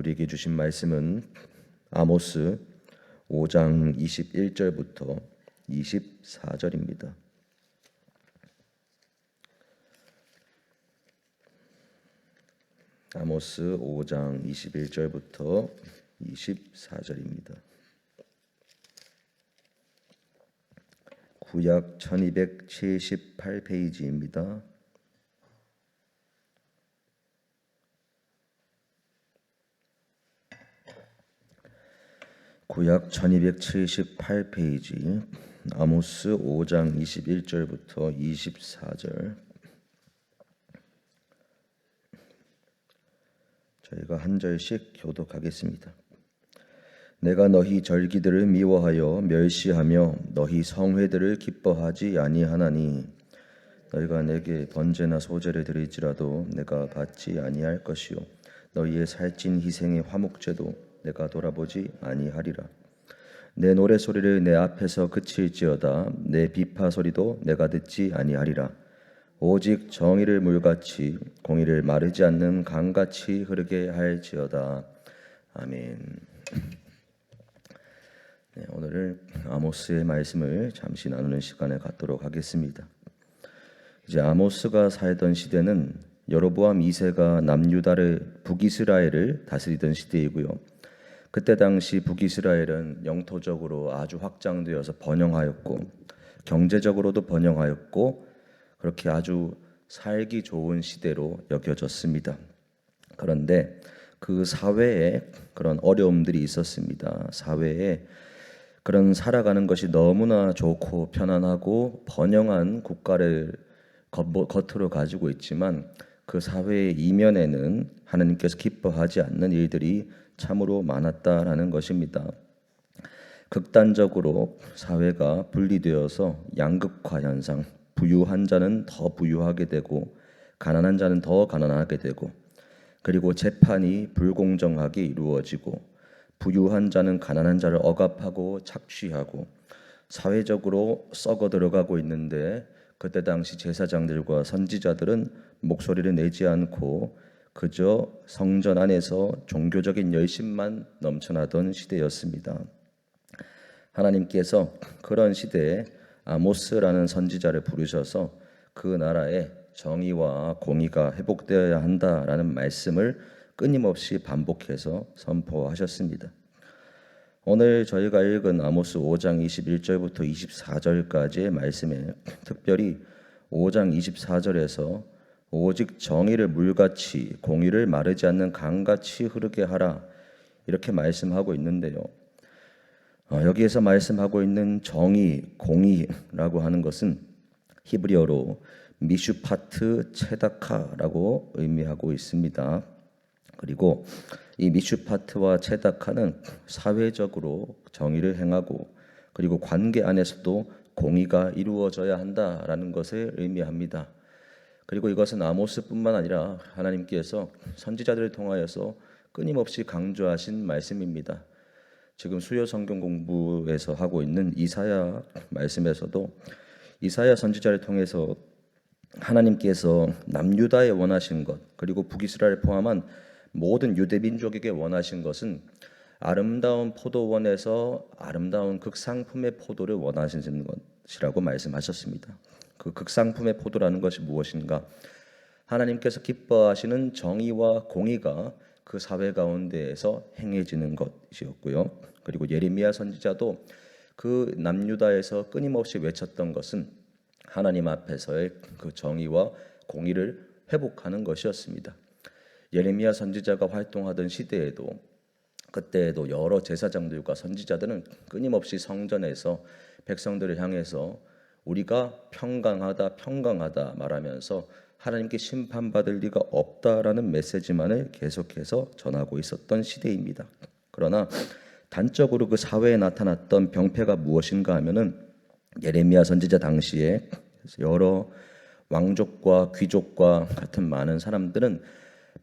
우리에게 주신 말씀은 아모스 5장 21절부터 24절입니다. 아모스 5장 21절부터 24절입니다. 구약 1278페이지입니다. 구약 1278페이지 아모스 5장 21절부터 24절. 저희가 한 절씩 교독하겠습니다. 내가 너희 절기들을 미워하여 멸시하며 너희 성회들을 기뻐하지 아니하나니 너희가 내게 번제나 소제를 드릴지라도 내가 받지 아니할 것이요 너희의 살찐 희생의 화목제도 내가 돌아보지 아니하리라. 내 노래 소리를 내 앞에서 그칠지어다 내 비파 소리도 내가 듣지 아니하리라. 오직 정의를 물같이 공의를 마르지 않는 강같이 흐르게 할지어다. 아멘. 네, 오늘은 아모스의 말씀을 잠시 나누는 시간을 갖도록 하겠습니다. 이제 아모스가 살던 시대는 여로보암 2세가 남유다를 북이스라엘을 다스리던 시대이고요. 그때 당시 북이스라엘은 영토적으로 아주 확장되어서 번영하였고 경제적으로도 번영하였고 그렇게 아주 살기 좋은 시대로 여겨졌습니다. 그런데 그 사회에 그런 어려움들이 있었습니다. 사회에 그런 살아가는 것이 너무나 좋고 편안하고 번영한 국가를 겉으로 가지고 있지만 그 사회의 이면에는 하나님께서 기뻐하지 않는 일들이 참으로 많았다라는 것입니다. 극단적으로 사회가 분리되어서 양극화 현상, 부유한 자는 더 부유하게 되고 가난한 자는 더 가난하게 되고 그리고 재판이 불공정하게 이루어지고 부유한 자는 가난한 자를 억압하고 착취하고 사회적으로 썩어 들어가고 있는데 그때 당시 제사장들과 선지자들은 목소리를 내지 않고 그저 성전 안에서 종교적인 열심만 넘쳐나던 시대였습니다. 하나님께서 그런 시대에 아모스라는 선지자를 부르셔서 그 나라에 정의와 공의가 회복되어야 한다라는 말씀을 끊임없이 반복해서 선포하셨습니다. 오늘 저희가 읽은 아모스 5장 21절부터 24절까지의 말씀에 특별히 5장 24절에서 오직 정의를 물같이 공의를 마르지 않는 강같이 흐르게 하라 이렇게 말씀하고 있는데요. 여기에서 말씀하고 있는 정의, 공의라고 하는 것은 히브리어로 미슈파트 체다카라고 의미하고 있습니다. 그리고 이 미슈파트와 체다카는 사회적으로 정의를 행하고 그리고 관계 안에서도 공의가 이루어져야 한다라는 것을 의미합니다. 그리고 이것은 아모스뿐만 아니라 하나님께서 선지자들을 통하여서 끊임없이 강조하신 말씀입니다. 지금 수요 성경 공부에서 하고 있는 이사야 말씀에서도 이사야 선지자를 통해서 하나님께서 남유다에 원하신 것 그리고 북이스라엘 포함한 모든 유대 민족에게 원하신 것은 아름다운 포도원에서 아름다운 극상품의 포도를 원하시는 것이라고 말씀하셨습니다. 그 극상품의 포도라는 것이 무엇인가? 하나님께서 기뻐하시는 정의와 공의가 그 사회 가운데에서 행해지는 것이었고요. 그리고 예레미야 선지자도 그 남유다에서 끊임없이 외쳤던 것은 하나님 앞에서의 그 정의와 공의를 회복하는 것이었습니다. 예레미야 선지자가 활동하던 시대에도 그때에도 여러 제사장들과 선지자들은 끊임없이 성전에서 백성들을 향해서 우리가 평강하다 말하면서 하나님께 심판받을 리가 없다라는 메시지만을 계속해서 전하고 있었던 시대입니다. 그러나 단적으로 그 사회에 나타났던 병폐가 무엇인가 하면은 예레미야 선지자 당시에 여러 왕족과 귀족과 같은 많은 사람들은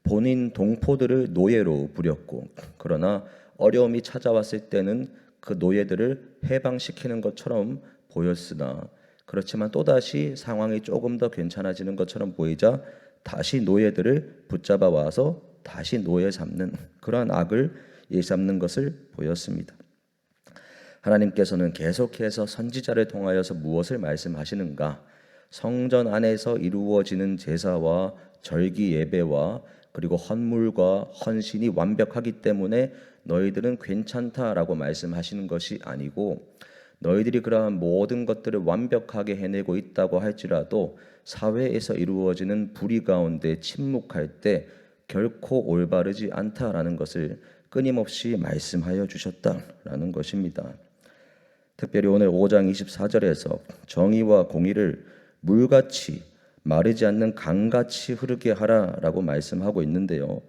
본인 동포들을 노예로 부렸고 그러나 어려움이 찾아왔을 때는 그 노예들을 해방시키는 것처럼 보였으나 그렇지만 또다시 상황이 조금 더 괜찮아지는 것처럼 보이자 다시 노예들을 붙잡아 와서 다시 노예 삼는 그러한 악을 일삼는 것을 보였습니다. 하나님께서는 계속해서 선지자를 통하여서 무엇을 말씀하시는가? 성전 안에서 이루어지는 제사와 절기 예배와 그리고 헌물과 헌신이 완벽하기 때문에 너희들은 괜찮다라고 말씀하시는 것이 아니고, 너희들이 그러한 모든 것들을 완벽하게 해내고 있다고 할지라도 사회에서 이루어지는 불의 가운데 침묵할 때 결코 올바르지 않다라는 것을 끊임없이 말씀하여 주셨다라는 것입니다. 특별히 오늘 5장 24절에서 정의와 공의를 물같이 마르지 않는 강같이 흐르게 하라라고 말씀하고 있는데요.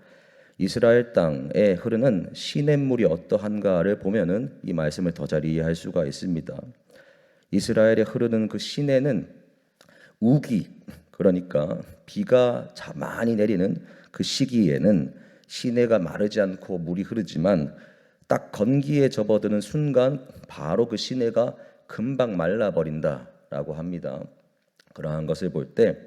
이스라엘 땅에 흐르는 시냇물이 어떠한가를 보면은 이 말씀을 더 잘 이해할 수가 있습니다. 이스라엘에 흐르는 그 시내는 우기, 그러니까 비가 많이 내리는 그 시기에는 시내가 마르지 않고 물이 흐르지만 딱 건기에 접어드는 순간 바로 그 시내가 금방 말라버린다라고 합니다. 그러한 것을 볼 때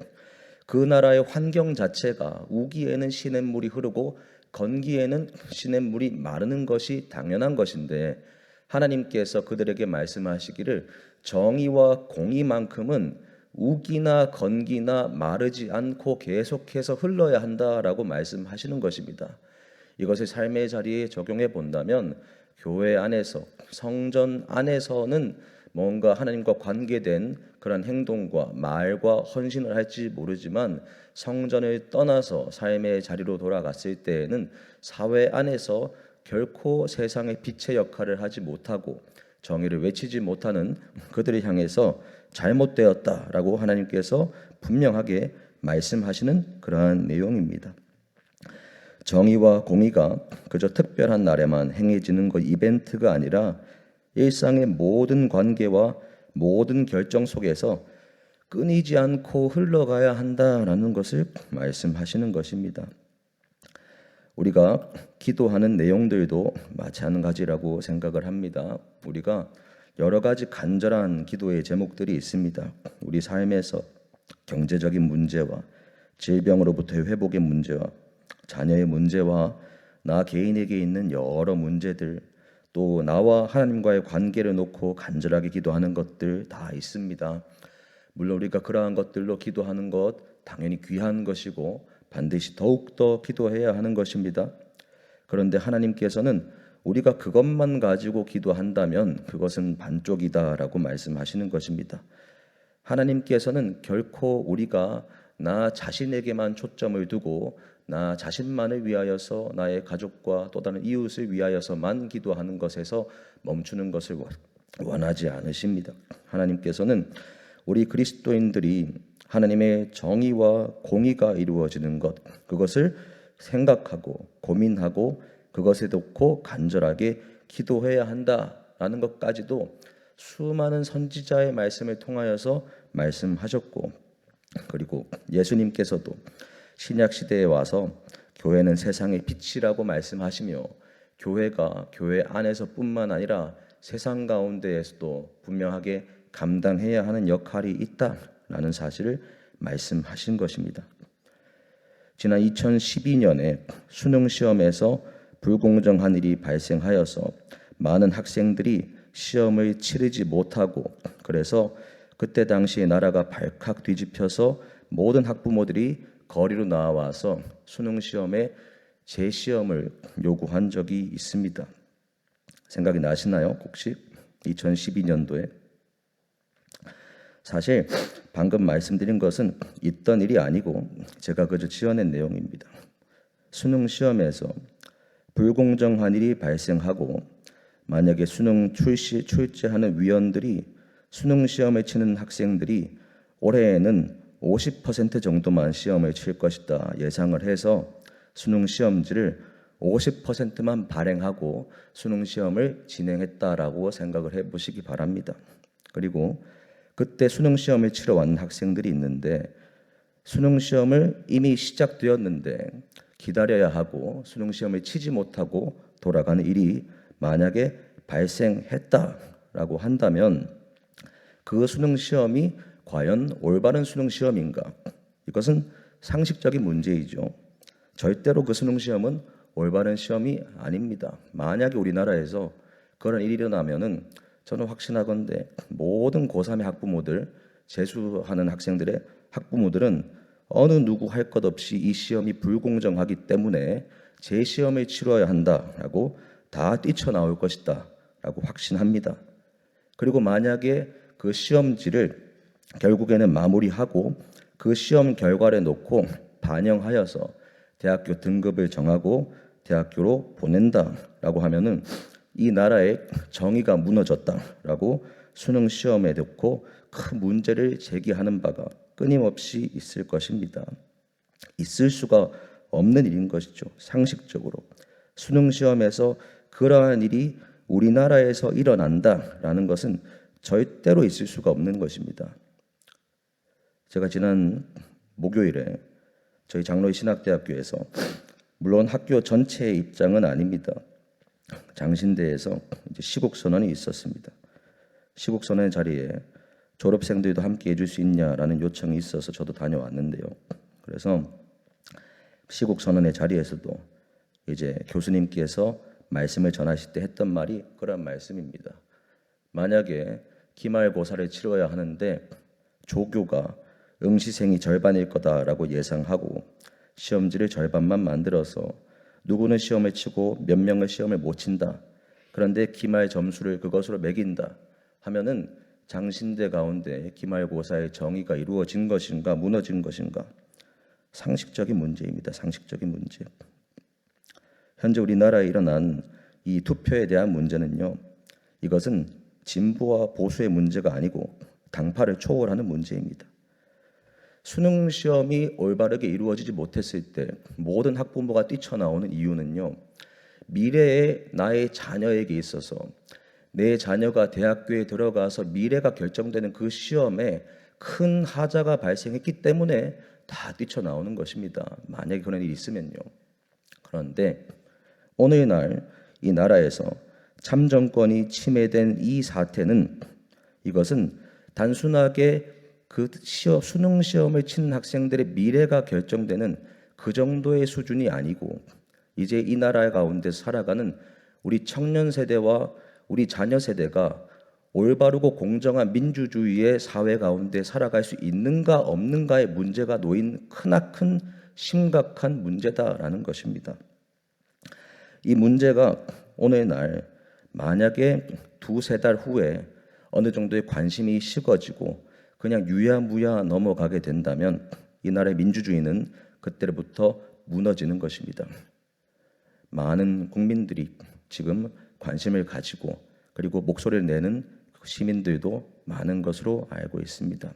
그 나라의 환경 자체가 우기에는 시냇물이 흐르고 건기에는 시냇물이 마르는 것이 당연한 것인데, 하나님께서 그들에게 말씀하시기를 정의와 공의만큼은 우기나 건기나 마르지 않고 계속해서 흘러야 한다라고 말씀하시는 것입니다. 이것을 삶의 자리에 적용해 본다면 교회 안에서, 성전 안에서는 뭔가 하나님과 관계된 그런 행동과 말과 헌신을 할지 모르지만 성전을 떠나서 삶의 자리로 돌아갔을 때에는 사회 안에서 결코 세상의 빛의 역할을 하지 못하고 정의를 외치지 못하는 그들을 향해서 잘못되었다라고 하나님께서 분명하게 말씀하시는 그러한 내용입니다. 정의와 공의가 그저 특별한 날에만 행해지는 것 이벤트가 아니라 일상의 모든 관계와 모든 결정 속에서 끊이지 않고 흘러가야 한다라는 것을 말씀하시는 것입니다. 우리가 기도하는 내용들도 마찬가지라고 생각을 합니다. 우리가 여러 가지 간절한 기도의 제목들이 있습니다. 우리 삶에서 경제적인 문제와 질병으로부터의 회복의 문제와 자녀의 문제와 나 개인에게 있는 여러 문제들, 또 나와 하나님과의 관계를 놓고 간절하게 기도하는 것들 다 있습니다. 물론 우리가 그러한 것들로 기도하는 것 당연히 귀한 것이고 반드시 더욱더 기도해야 하는 것입니다. 그런데 하나님께서는 우리가 그것만 가지고 기도한다면 그것은 반쪽이다라고 말씀하시는 것입니다. 하나님께서는 결코 우리가 나 자신에게만 초점을 두고 나 자신만을 위하여서 나의 가족과 또 다른 이웃을 위하여서만 기도하는 것에서 멈추는 것을 원하지 않으십니다. 하나님께서는 우리 그리스도인들이 하나님의 정의와 공의가 이루어지는 것, 그것을 생각하고 고민하고 그것에 놓고 간절하게 기도해야 한다라는 것까지도 수많은 선지자의 말씀을 통하여서 말씀하셨고, 그리고 예수님께서도 신약 시대에 와서 교회는 세상의 빛이라고 말씀하시며 교회가 교회 안에서뿐만 아니라 세상 가운데에서도 분명하게 감당해야 하는 역할이 있다라는 사실을 말씀하신 것입니다. 지난 2012년에 수능 시험에서 불공정한 일이 발생하여서 많은 학생들이 시험을 치르지 못하고, 그래서 그때 당시에 나라가 발칵 뒤집혀서 모든 학부모들이 거리로 나와서 수능 시험에 재시험을 요구한 적이 있습니다. 생각이 나시나요? 혹시 2012년도에? 사실 방금 말씀드린 것은 있던 일이 아니고 제가 그저 지어낸 내용입니다. 수능 시험에서 불공정한 일이 발생하고 만약에 수능 출제하는 위원들이 수능 시험을 치는 학생들이 올해에는 50% 정도만 시험을 칠 것이다 예상을 해서 수능 시험지를 50%만 발행하고 수능 시험을 진행했다라고 생각을 해보시기 바랍니다. 그리고 그때 수능 시험을 치러 왔는 학생들이 있는데 수능 시험을 이미 시작되었는데 기다려야 하고 수능 시험을 치지 못하고 돌아가는 일이 만약에 발생했다라고 한다면 그 수능 시험이 과연 올바른 수능 시험인가? 이것은 상식적인 문제이죠. 절대로 그 수능 시험은 올바른 시험이 아닙니다. 만약에 우리나라에서 그런 일이 일어나면은 저는 확신하건대 모든 고3의 학부모들, 재수하는 학생들의 학부모들은 어느 누구 할 것 없이 이 시험이 불공정하기 때문에 재시험을 치러야 한다라고 다 뛰쳐나올 것이다 라고 확신합니다. 그리고 만약에 그 시험지를 결국에는 마무리하고 그 시험 결과를 놓고 반영하여서 대학교 등급을 정하고 대학교로 보낸다라고 하면은 이 나라의 정의가 무너졌다라고 수능 시험에 놓고 큰 문제를 제기하는 바가 끊임없이 있을 것입니다. 있을 수가 없는 일인 것이죠. 상식적으로 수능 시험에서 그러한 일이 우리나라에서 일어난다라는 것은 절대로 있을 수가 없는 것입니다. 제가 지난 목요일에 저희 장로의 신학대학교에서, 물론 학교 전체의 입장은 아닙니다, 장신대에서 이제 시국선언이 있었습니다. 시국선언의 자리에 졸업생들도 함께 해줄 수 있냐라는 요청이 있어서 저도 다녀왔는데요. 그래서 시국선언의 자리에서도 이제 교수님께서 말씀을 전하실 때 했던 말이 그런 말씀입니다. 만약에 기말고사를 치러야 하는데 조교가 응시생이 절반일 거다라고 예상하고 시험지를 절반만 만들어서 누구는 시험을 치고 몇 명은 시험을 못 친다, 그런데 기말 점수를 그것으로 매긴다 하면은 장신대 가운데 기말고사의 정의가 이루어진 것인가 무너진 것인가? 상식적인 문제입니다. 상식적인 문제. 현재 우리나라에 일어난 이 투표에 대한 문제는요, 이것은 진보와 보수의 문제가 아니고 당파를 초월하는 문제입니다. 수능 시험이 올바르게 이루어지지 못했을 때 모든 학부모가 뛰쳐나오는 이유는요, 미래의 나의 자녀에게 있어서 내 자녀가 대학교에 들어가서 미래가 결정되는 그 시험에 큰 하자가 발생했기 때문에 다 뛰쳐나오는 것입니다. 만약에 그런 일이 있으면요. 그런데 오늘날 이 나라에서 참정권이 침해된 이 사태는, 이것은 단순하게 그 수능 시험을 치는 학생들의 미래가 결정되는 그 정도의 수준이 아니고, 이제 이 나라 가운데 살아가는 우리 청년 세대와 우리 자녀 세대가 올바르고 공정한 민주주의의 사회 가운데 살아갈 수 있는가 없는가의 문제가 놓인 크나큰 심각한 문제다라는 것입니다. 이 문제가 오늘날 만약에 두세 달 후에 어느 정도의 관심이 식어지고 그냥 유야무야 넘어가게 된다면 이 나라의 민주주의는 그때부터 무너지는 것입니다. 많은 국민들이 지금 관심을 가지고 그리고 목소리를 내는 시민들도 많은 것으로 알고 있습니다.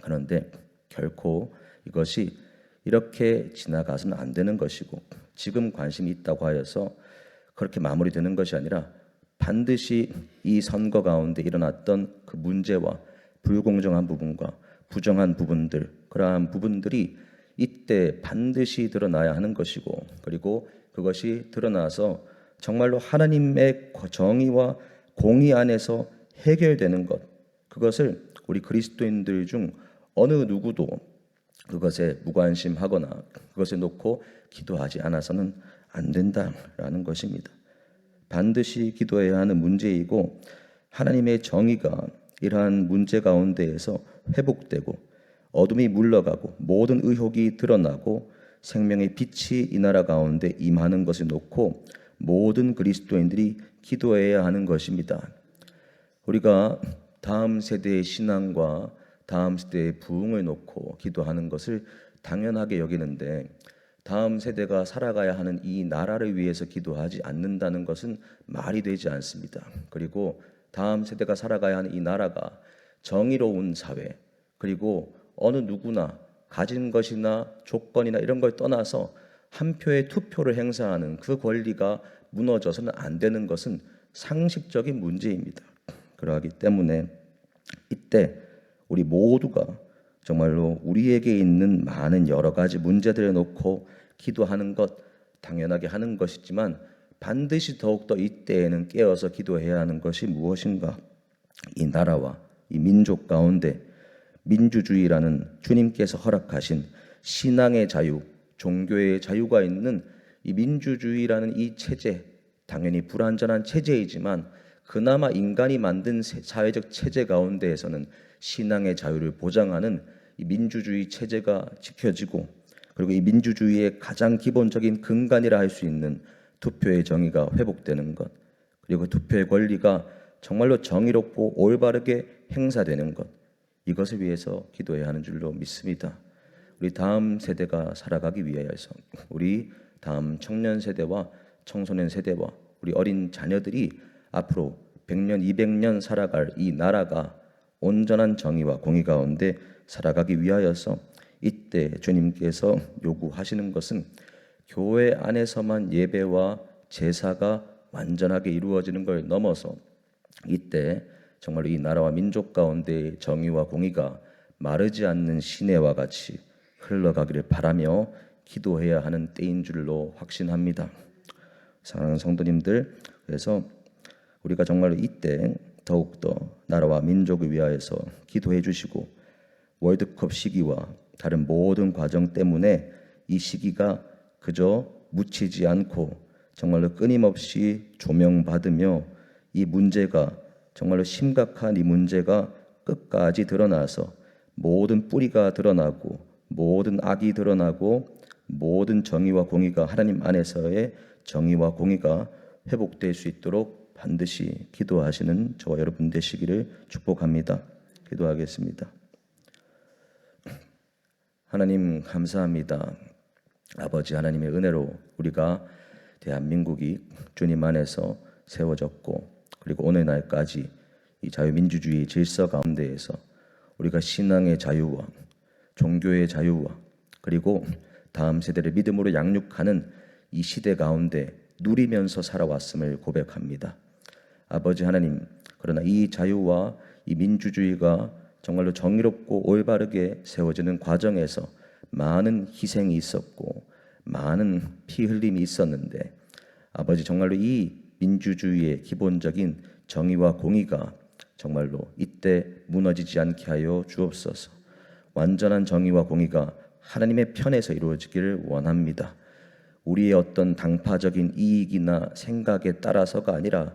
그런데 결코 이것이 이렇게 지나가서는 안 되는 것이고, 지금 관심이 있다고 하여서 그렇게 마무리되는 것이 아니라 반드시 이 선거 가운데 일어났던 그 문제와 불공정한 부분과 부정한 부분들, 그러한 부분들이 이때 반드시 드러나야 하는 것이고, 그리고 그것이 드러나서 정말로 하나님의 정의와 공의 안에서 해결되는 것, 그것을 우리 그리스도인들 중 어느 누구도 그것에 무관심하거나 그것에 놓고 기도하지 않아서는 안 된다라는 것입니다. 반드시 기도해야 하는 문제이고, 하나님의 정의가 이러한 문제 가운데에서 회복되고 어둠이 물러가고 모든 의혹이 드러나고 생명의 빛이 이 나라 가운데 임하는 것을 놓고 모든 그리스도인들이 기도해야 하는 것입니다. 우리가 다음 세대의 신앙과 다음 세대의 부흥을 놓고 기도하는 것을 당연하게 여기는데, 다음 세대가 살아가야 하는 이 나라를 위해서 기도하지 않는다는 것은 말이 되지 않습니다. 그리고 다음 세대가 살아가야 하는 이 나라가 정의로운 사회, 그리고 어느 누구나 가진 것이나 조건이나 이런 걸 떠나서 한 표의 투표를 행사하는 그 권리가 무너져서는 안 되는 것은 상식적인 문제입니다. 그러하기 때문에 이때 우리 모두가 정말로 우리에게 있는 많은 여러 가지 문제들을 놓고 기도하는 것 당연하게 하는 것이지만, 반드시 더욱더 이때에는 깨어서 기도해야 하는 것이 무엇인가? 이 나라와 이 민족 가운데 민주주의라는 주님께서 허락하신 신앙의 자유, 종교의 자유가 있는 이 민주주의라는 이 체제, 당연히 불완전한 체제이지만 그나마 인간이 만든 사회적 체제 가운데에서는 신앙의 자유를 보장하는 이 민주주의 체제가 지켜지고, 그리고 이 민주주의의 가장 기본적인 근간이라 할 수 있는 투표의 정의가 회복되는 것, 그리고 투표의 권리가 정말로 정의롭고 올바르게 행사되는 것, 이것을 위해서 기도해야 하는 줄로 믿습니다. 우리 다음 세대가 살아가기 위하여서, 우리 다음 청년 세대와 청소년 세대와 우리 어린 자녀들이 앞으로 100년, 200년 살아갈 이 나라가 온전한 정의와 공의 가운데 살아가기 위하여서 이때 주님께서 요구하시는 것은 교회 안에서만 예배와 제사가 완전하게 이루어지는 걸 넘어서 이때 정말로 이 나라와 민족 가운데 정의와 공의가 마르지 않는 시내와 같이 흘러가기를 바라며 기도해야 하는 때인 줄로 확신합니다. 사랑하는 성도님들, 그래서 우리가 정말로 이때 더욱더 나라와 민족을 위하여서 기도해 주시고, 월드컵 시기와 다른 모든 과정 때문에 이 시기가 그저 묻히지 않고 정말로 끊임없이 조명받으며 이 문제가 정말로 심각한 이 문제가 끝까지 드러나서 모든 뿌리가 드러나고 모든 악이 드러나고 모든 정의와 공의가, 하나님 안에서의 정의와 공의가 회복될 수 있도록 반드시 기도하시는 저와 여러분 되시기를 축복합니다. 기도하겠습니다. 하나님 감사합니다. 아버지 하나님의 은혜로 우리가 대한민국이 주님 안에서 세워졌고, 그리고 오늘날까지 이 자유민주주의 질서 가운데에서 우리가 신앙의 자유와 종교의 자유와 그리고 다음 세대를 믿음으로 양육하는 이 시대 가운데 누리면서 살아왔음을 고백합니다. 아버지 하나님, 그러나 이 자유와 이 민주주의가 정말로 정의롭고 올바르게 세워지는 과정에서 많은 희생이 있었고 많은 피 흘림이 있었는데, 아버지 정말로 이 민주주의의 기본적인 정의와 공의가 정말로 이때 무너지지 않게 하여 주옵소서. 완전한 정의와 공의가 하나님의 편에서 이루어지기를 원합니다. 우리의 어떤 당파적인 이익이나 생각에 따라서가 아니라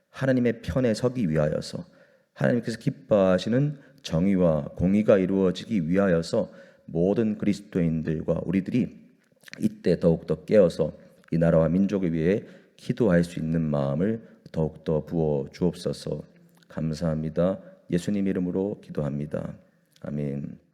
하나님의 편에 서기 위하여서, 하나님께서 기뻐하시는 정의와 공의가 이루어지기 위하여서 모든 그리스도인들과 우리들이 이때 더욱더 깨어서 이 나라와 민족을 위해 기도할 수 있는 마음을 더욱더 부어 주옵소서. 감사합니다. 예수님 이름으로 기도합니다. 아멘.